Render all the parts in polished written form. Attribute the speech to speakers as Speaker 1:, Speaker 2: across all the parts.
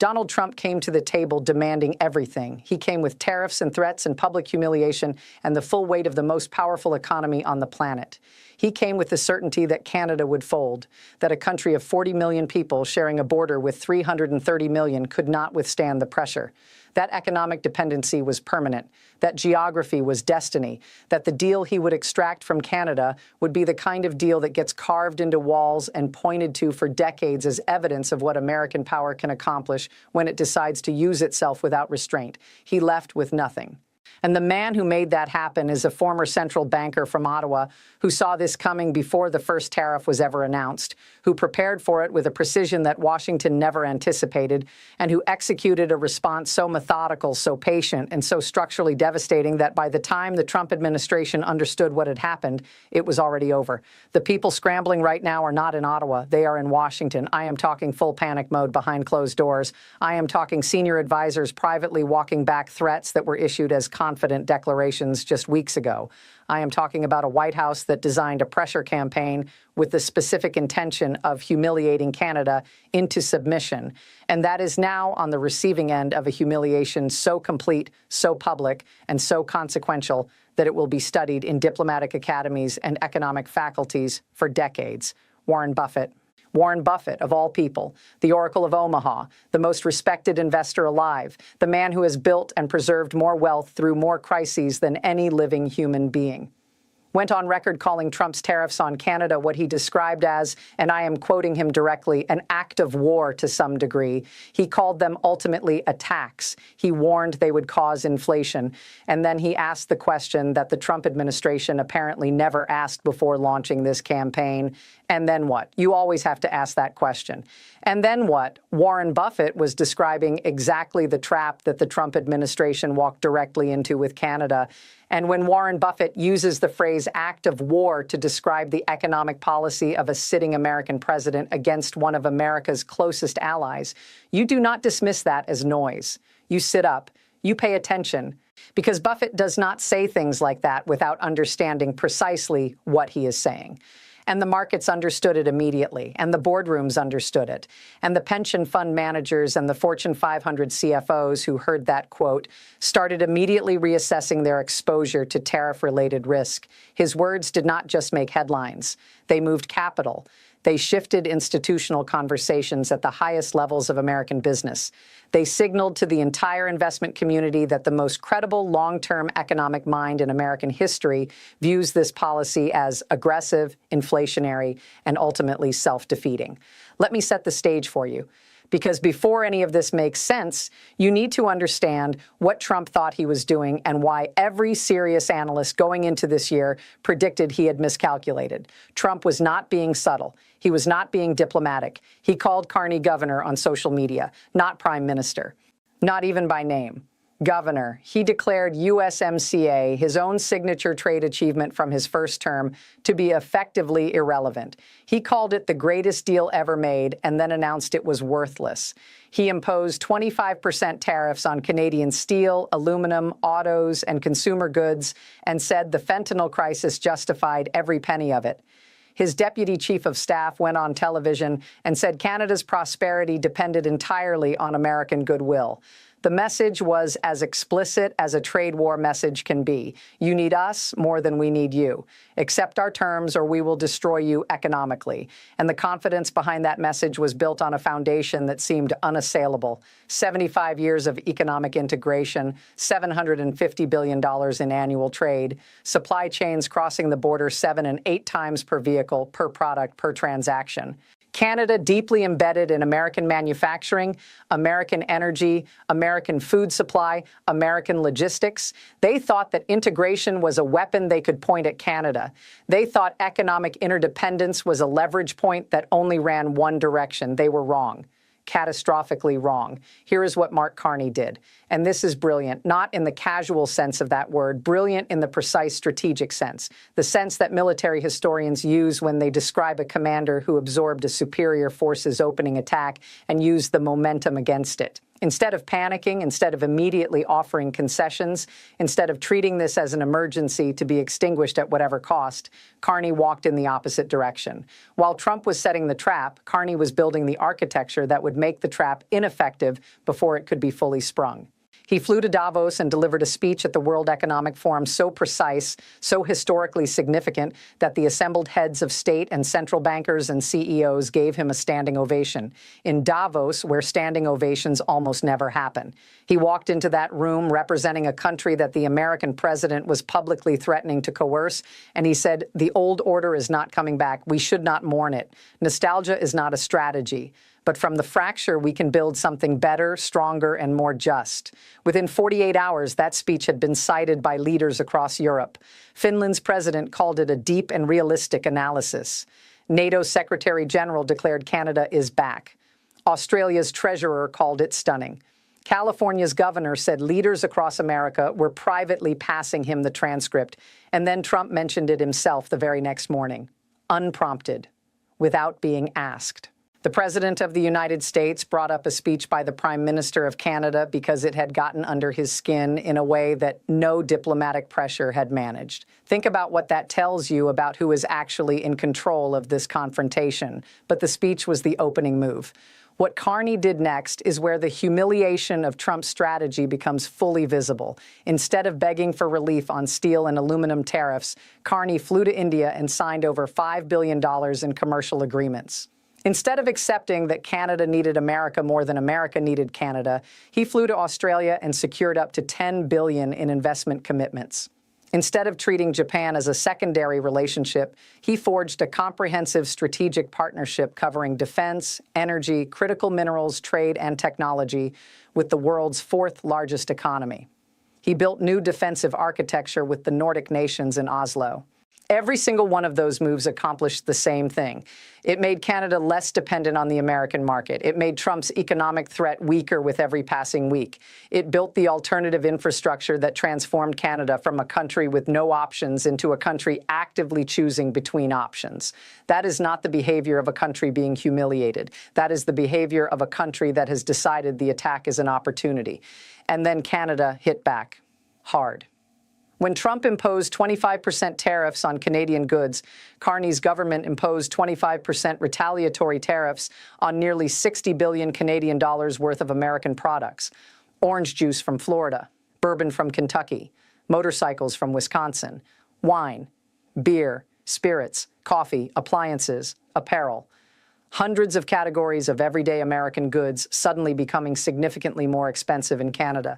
Speaker 1: Donald Trump came to the table demanding everything. He came with tariffs and threats and public humiliation and the full weight of the most powerful economy on the planet. He came with the certainty that Canada would fold, that a country of 40 million people sharing a border with 330 million could not withstand the pressure. That economic dependency was permanent, that geography was destiny, that the deal he would extract from Canada would be the kind of deal that gets carved into walls and pointed to for decades as evidence of what American power can accomplish when it decides to use itself without restraint. He left with nothing. And the man who made that happen is a former central banker from Ottawa who saw this coming before the first tariff was ever announced, who prepared for it with a precision that Washington never anticipated, and who executed a response so methodical, so patient, and so structurally devastating that by the time the Trump administration understood what had happened, it was already over. The people scrambling right now are not in Ottawa. They are in Washington. I am talking full panic mode behind closed doors. I am talking senior advisors privately walking back threats that were issued as confident declarations just weeks ago. I am talking about a White House that designed a pressure campaign with the specific intention of humiliating Canada into submission. And that is now on the receiving end of a humiliation so complete, so public, and so consequential that it will be studied in diplomatic academies and economic faculties for decades. Warren Buffett. Warren Buffett, of all people, the Oracle of Omaha, the most respected investor alive, the man who has built and preserved more wealth through more crises than any living human being, went on record calling Trump's tariffs on Canada what he described as, and I am quoting him directly, an act of war to some degree. He called them ultimately a tax. He warned they would cause inflation. And then he asked the question that the Trump administration apparently never asked before launching this campaign. And then what? You always have to ask that question. And then what? Warren Buffett was describing exactly the trap that the Trump administration walked directly into with Canada. And when Warren Buffett uses the phrase act of war to describe the economic policy of a sitting American president against one of America's closest allies, you do not dismiss that as noise. You sit up, you pay attention, because Buffett does not say things like that without understanding precisely what he is saying. And the markets understood it immediately, and the boardrooms understood it, and the pension fund managers and the Fortune 500 CFOs who heard that quote started immediately reassessing their exposure to tariff-related risk. His words did not just make headlines. They moved capital. They shifted institutional conversations at the highest levels of American business. They signaled to the entire investment community that the most credible long-term economic mind in American history views this policy as aggressive, inflationary, and ultimately self-defeating. Let me set the stage for you. Because before any of this makes sense, you need to understand what Trump thought he was doing and why every serious analyst going into this year predicted he had miscalculated. Trump was not being subtle. He was not being diplomatic. He called Carney governor on social media, not prime minister, not even by name. Governor. He declared USMCA, his own signature trade achievement from his first term, to be effectively irrelevant. He called it the greatest deal ever made and then announced it was worthless. He imposed 25% tariffs on Canadian steel, aluminum, autos, and consumer goods and said the fentanyl crisis justified every penny of it. His deputy chief of staff went on television and said Canada's prosperity depended entirely on American goodwill. The message was as explicit as a trade war message can be. You need us more than we need you. Accept our terms or we will destroy you economically. And the confidence behind that message was built on a foundation that seemed unassailable. 75 years of economic integration, $750 billion in annual trade, supply chains crossing the border 7 and 8 times per vehicle, per product, per transaction. Canada deeply embedded in American manufacturing, American energy, American food supply, American logistics. They thought that integration was a weapon they could point at Canada. They thought economic interdependence was a leverage point that only ran one direction. They were wrong. Catastrophically wrong. Here is what Mark Carney did. And this is brilliant, not in the casual sense of that word, brilliant in the precise strategic sense, the sense that military historians use when they describe a commander who absorbed a superior force's opening attack and used the momentum against it. Instead of panicking, instead of immediately offering concessions, instead of treating this as an emergency to be extinguished at whatever cost, Carney walked in the opposite direction. While Trump was setting the trap, Carney was building the architecture that would make the trap ineffective before it could be fully sprung. He flew to Davos and delivered a speech at the World Economic Forum so precise, so historically significant, that the assembled heads of state and central bankers and CEOs gave him a standing ovation. In Davos, where standing ovations almost never happen. He walked into that room representing a country that the American president was publicly threatening to coerce, and he said, "The old order is not coming back. We should not mourn it. Nostalgia is not a strategy. But from the fracture, we can build something better, stronger, and more just." Within 48 hours, that speech had been cited by leaders across Europe. Finland's president called it a deep and realistic analysis. NATO's Secretary General declared Canada is back. Australia's treasurer called it stunning. California's governor said leaders across America were privately passing him the transcript, and then Trump mentioned it himself the very next morning, unprompted, without being asked. The President of the United States brought up a speech by the Prime Minister of Canada because it had gotten under his skin in a way that no diplomatic pressure had managed. Think about what that tells you about who is actually in control of this confrontation. But the speech was the opening move. What Carney did next is where the humiliation of Trump's strategy becomes fully visible. Instead of begging for relief on steel and aluminum tariffs, Carney flew to India and signed over $5 billion in commercial agreements. Instead of accepting that Canada needed America more than America needed Canada, he flew to Australia and secured up to $10 billion in investment commitments. Instead of treating Japan as a secondary relationship, he forged a comprehensive strategic partnership covering defense, energy, critical minerals, trade, and technology with the world's fourth largest economy. He built new defensive architecture with the Nordic nations in Oslo. Every single one of those moves accomplished the same thing. It made Canada less dependent on the American market. It made Trump's economic threat weaker with every passing week. It built the alternative infrastructure that transformed Canada from a country with no options into a country actively choosing between options. That is not the behavior of a country being humiliated. That is the behavior of a country that has decided the attack is an opportunity. And then Canada hit back hard. When Trump imposed 25% tariffs on Canadian goods, Carney's government imposed 25% retaliatory tariffs on nearly 60 billion Canadian dollars worth of American products. Orange juice from Florida, bourbon from Kentucky, motorcycles from Wisconsin, wine, beer, spirits, coffee, appliances, apparel. Hundreds of categories of everyday American goods suddenly becoming significantly more expensive in Canada.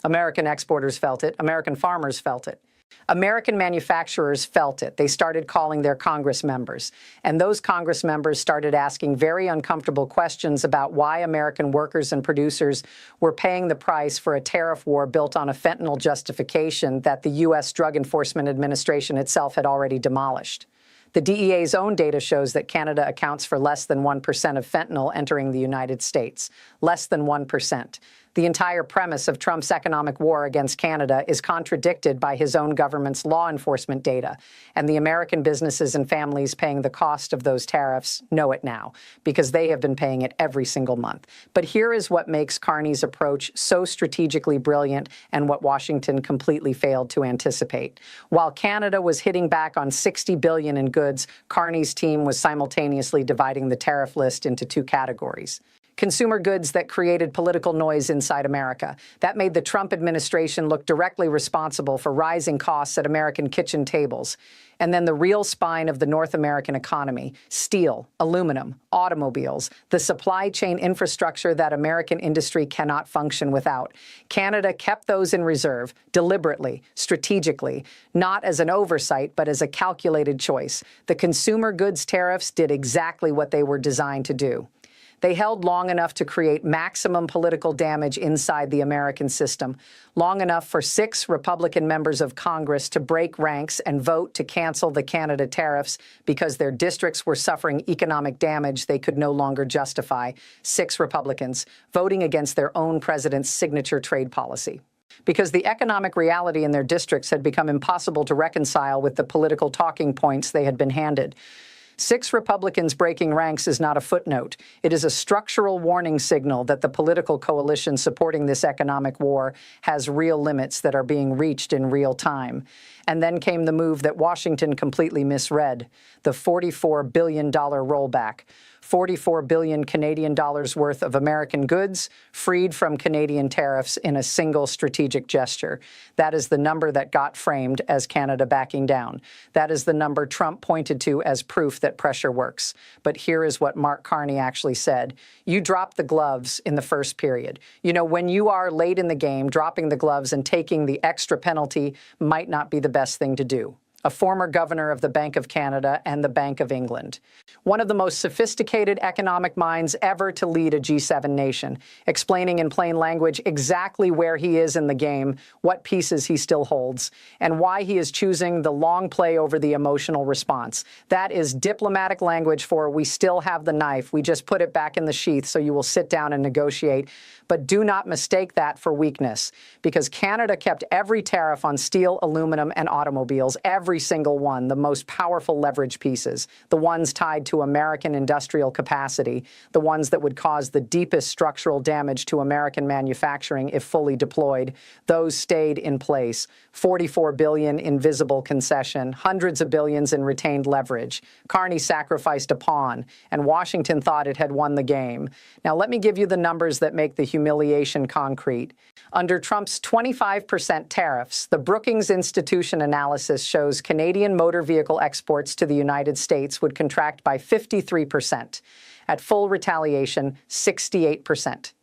Speaker 1: American exporters felt it. American farmers felt it. American manufacturers felt it. They started calling their Congress members. And those Congress members started asking very uncomfortable questions about why American workers and producers were paying the price for a tariff war built on a fentanyl justification that the U.S. Drug Enforcement Administration itself had already demolished. The DEA's own data shows that Canada accounts for less than 1% of fentanyl entering the United States. Less than 1%. The entire premise of Trump's economic war against Canada is contradicted by his own government's law enforcement data, and the American businesses and families paying the cost of those tariffs know it now, because they have been paying it every single month. But here is what makes Carney's approach so strategically brilliant and what Washington completely failed to anticipate. While Canada was hitting back on $60 billion in goods, Carney's team was simultaneously dividing the tariff list into two categories. Consumer goods that created political noise inside America. That made the Trump administration look directly responsible for rising costs at American kitchen tables. And then the real spine of the North American economy, steel, aluminum, automobiles, the supply chain infrastructure that American industry cannot function without. Canada kept those in reserve, deliberately, strategically, not as an oversight, but as a calculated choice. The consumer goods tariffs did exactly what they were designed to do. They held long enough to create maximum political damage inside the American system, long enough for 6 Republican members of Congress to break ranks and vote to cancel the Canada tariffs because their districts were suffering economic damage they could no longer justify. 6 Republicans voting against their own president's signature trade policy. Because the economic reality in their districts had become impossible to reconcile with the political talking points they had been handed. 6 Republicans breaking ranks is not a footnote. It is a structural warning signal that the political coalition supporting this economic war has real limits that are being reached in real time. And then came the move that Washington completely misread, the $44 billion rollback. 44 billion Canadian dollars worth of American goods freed from Canadian tariffs in a single strategic gesture. That is the number that got framed as Canada backing down. That is the number Trump pointed to as proof that pressure works. But here is what Mark Carney actually said. You dropped the gloves in the first period. You know, when you are late in the game, dropping the gloves and taking the extra penalty might not be the best thing to do. A former governor of the Bank of Canada and the Bank of England. One of the most sophisticated economic minds ever to lead a G7 nation, explaining in plain language exactly where he is in the game, what pieces he still holds, and why he is choosing the long play over the emotional response. That is diplomatic language for we still have the knife, we just put it back in the sheath so you will sit down and negotiate. But do not mistake that for weakness, because Canada kept every tariff on steel, aluminum, and automobiles, every single one, the most powerful leverage pieces, the ones tied to American industrial capacity, the ones that would cause the deepest structural damage to American manufacturing if fully deployed. Those stayed in place. $44 billion in visible concession, hundreds of billions in retained leverage. Carney sacrificed a pawn, and Washington thought it had won the game. Now let me give you the numbers that make the humiliation concrete. Under Trump's 25% tariffs, the Brookings Institution analysis shows Canadian motor vehicle exports to the United States would contract by 53%. At full retaliation, 68%.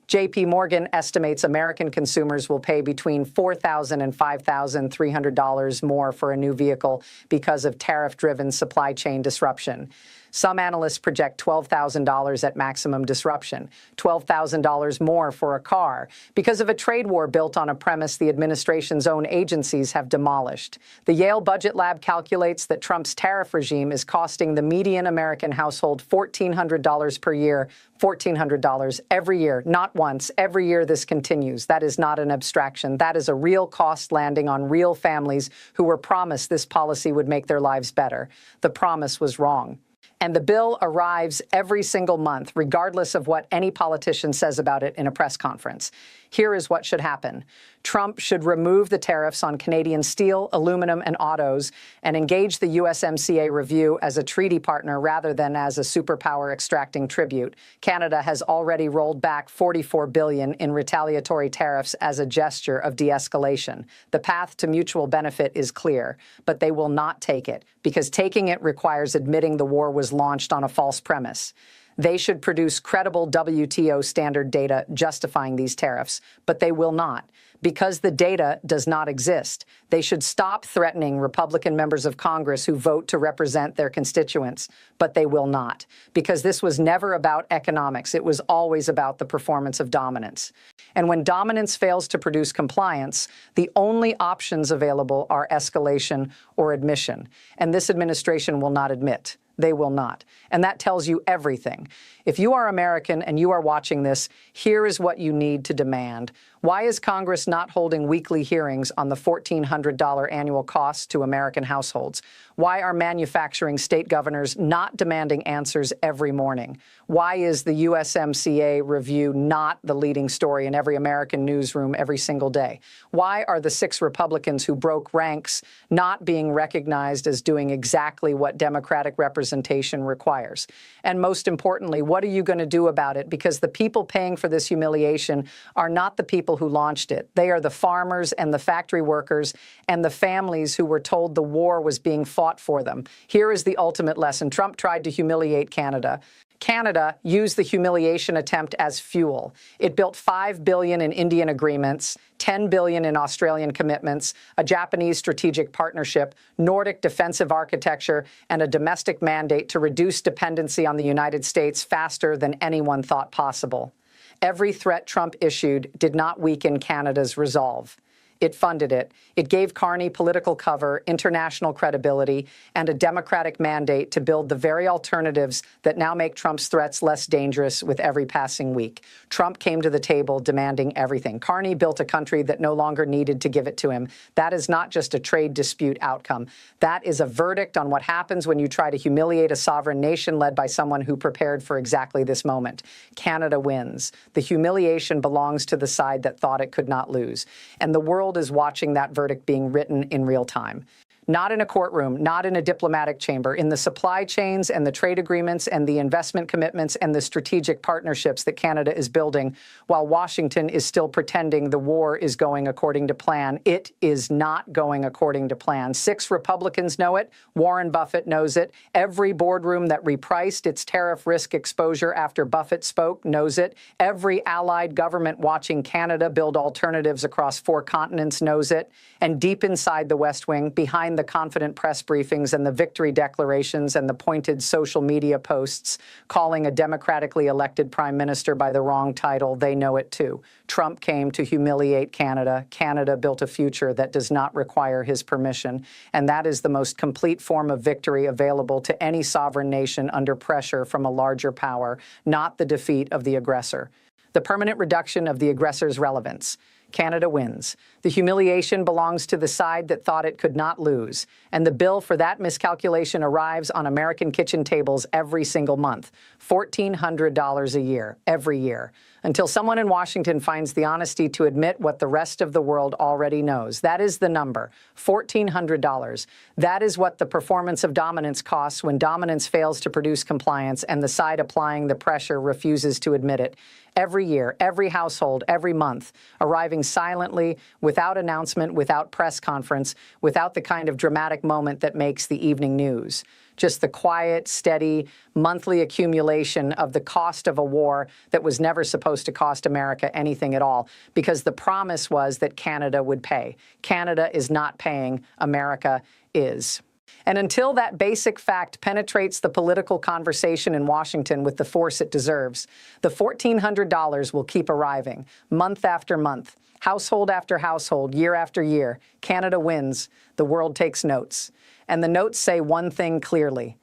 Speaker 1: J.P. Morgan estimates American consumers will pay between $4,000 and $5,300 more for a new vehicle because of tariff-driven supply chain disruption. Some analysts project $12,000 at maximum disruption, $12,000 more for a car, because of a trade war built on a premise the administration's own agencies have demolished. The Yale Budget Lab calculates that Trump's tariff regime is costing the median American household $1,400 per year, $1,400 every year, not once, every year this continues. That is not an abstraction. That is a real cost landing on real families who were promised this policy would make their lives better. The promise was wrong. And the bill arrives every single month, regardless of what any politician says about it in a press conference. Here is what should happen. Trump should remove the tariffs on Canadian steel, aluminum, and autos and engage the USMCA review as a treaty partner rather than as a superpower extracting tribute. Canada has already rolled back $44 billion in retaliatory tariffs as a gesture of de-escalation. The path to mutual benefit is clear, but they will not take it, because taking it requires admitting the war was launched on a false premise. They should produce credible WTO standard data justifying these tariffs, but they will not, because the data does not exist. They should stop threatening Republican members of Congress who vote to represent their constituents, but they will not, because this was never about economics. It was always about the performance of dominance. And when dominance fails to produce compliance, the only options available are escalation or admission. And this administration will not admit. They will not. And that tells you everything. If you are American and you are watching this, here is what you need to demand. Why is Congress not holding weekly hearings on the $1,400 annual cost to American households? Why are manufacturing state governors not demanding answers every morning? Why is the USMCA review not the leading story in every American newsroom every single day? Why are the 6 Republicans who broke ranks not being recognized as doing exactly what democratic representation requires? And most importantly, what are you going to do about it? Because the people paying for this humiliation are not the people who launched it. They are the farmers and the factory workers and the families who were told the war was being fought for them. Here is the ultimate lesson. Trump tried to humiliate Canada. Canada used the humiliation attempt as fuel. It built $5 billion in Indian agreements, $10 billion in Australian commitments, a Japanese strategic partnership, Nordic defensive architecture, and a domestic mandate to reduce dependency on the United States faster than anyone thought possible. Every threat Trump issued did not weaken Canada's resolve. It funded it. It gave Carney political cover, international credibility, and a democratic mandate to build the very alternatives that now make Trump's threats less dangerous with every passing week. Trump came to the table demanding everything. Carney built a country that no longer needed to give it to him. That is not just a trade dispute outcome. That is a verdict on what happens when you try to humiliate a sovereign nation led by someone who prepared for exactly this moment. Canada wins. The humiliation belongs to the side that thought it could not lose. And the world is watching that verdict being written in real time. Not in a courtroom, not in a diplomatic chamber, in the supply chains and the trade agreements and the investment commitments and the strategic partnerships that Canada is building, while Washington is still pretending the war is going according to plan. It is not going according to plan. 6 Republicans know it. Warren Buffett knows it. Every boardroom that repriced its tariff risk exposure after Buffett spoke knows it. Every allied government watching Canada build alternatives across 4 continents knows it. And deep inside the West Wing, behind the confident press briefings and the victory declarations and the pointed social media posts calling a democratically elected prime minister by the wrong title, they know it too. Trump came to humiliate Canada. Canada built a future that does not require his permission. And that is the most complete form of victory available to any sovereign nation under pressure from a larger power, not the defeat of the aggressor. The permanent reduction of the aggressor's relevance. Canada wins. The humiliation belongs to the side that thought it could not lose. And the bill for that miscalculation arrives on American kitchen tables every single month. $1,400 a year, every year. Until someone in Washington finds the honesty to admit what the rest of the world already knows. That is the number, $1,400. That is what the performance of dominance costs when dominance fails to produce compliance and the side applying the pressure refuses to admit it. Every year, every household, every month, arriving silently, without announcement, without press conference, without the kind of dramatic moment that makes the evening news. Just the quiet, steady, monthly accumulation of the cost of a war that was never supposed to cost America anything at all, because the promise was that Canada would pay. Canada is not paying, America is. And until that basic fact penetrates the political conversation in Washington with the force it deserves, the $1,400 will keep arriving, month after month, household after household, year after year. Canada wins. The world takes notes. And the notes say one thing clearly.